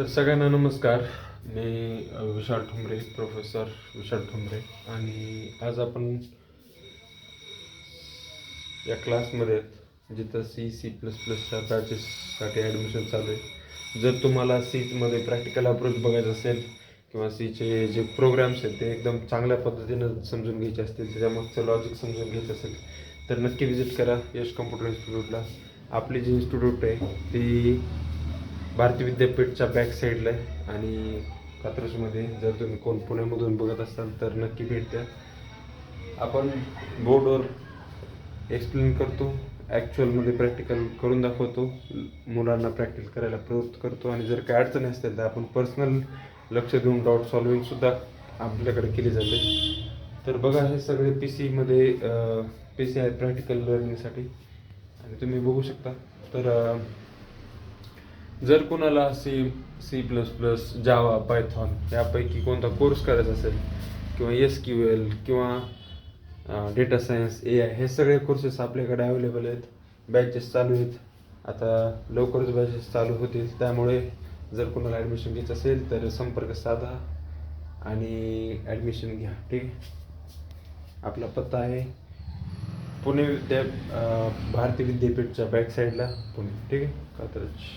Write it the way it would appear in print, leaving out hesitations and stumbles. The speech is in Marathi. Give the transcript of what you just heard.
तर सगळ्यांना नमस्कार. मी विशाल ठुमरे, प्रोफेसर विशाल ठुमरे. आणि आज आपण या क्लासमध्ये जिथं C++च्या बॅचेससाठी ॲडमिशन चालू आहे. जर तुम्हाला सीमध्ये प्रॅक्टिकल अप्रोच बघायचं असेल किंवा सीचे जे प्रोग्राम्स आहेत ते एकदम चांगल्या पद्धतीनं समजून घ्यायचे असतील, त्याच्या मागचं लॉजिक समजून घ्यायचं असेल तर नक्की विजिट करा यश कम्प्युटर इन्स्टिट्यूटला. आपली जी इन्स्टिट्यूट आहे ती भारतीय विद्यापीठच्या बॅक साईडला आहे आणि कात्रजमध्ये. जर तुम्ही कोण पुण्यामधून बघत असाल तर नक्की भेट द्या. आपण बोर्डवर एक्सप्लेन करतो, ॲक्च्युअलमध्ये प्रॅक्टिकल करून दाखवतो, मुलांना प्रॅक्टिस करायला प्रवृत्त करतो आणि जर काही अडचणी असतील तर आपण पर्सनल लक्ष देऊन डाऊट सॉल्विंगसुद्धा आपल्याकडे केली जाते. तर बघा, हे सगळे पी सी आहेत प्रॅक्टिकल लर्निंगसाठी आणि तुम्ही बघू शकता. तर जर कोणाला C++, जावा, पायथॉन यापैकी कोणता कोर्स करायचा असेल किंवा SQL किंवा डेटा सायन्स, AI हे सगळे कोर्सेस आपल्याकडे अवेलेबल आहेत. बॅचेस चालू आहेत, आता लवकरच बॅचेस चालू होतील. त्यामुळे जर कोणाला ॲडमिशन घ्यायचं असेल तर संपर्क साधा आणि ॲडमिशन घ्या. ठीक आहे. आपला पत्ता आहे पुणे भारतीय विद्यापीठच्या बॅक साईडला, पुणे. ठीक आहे, कात्रज.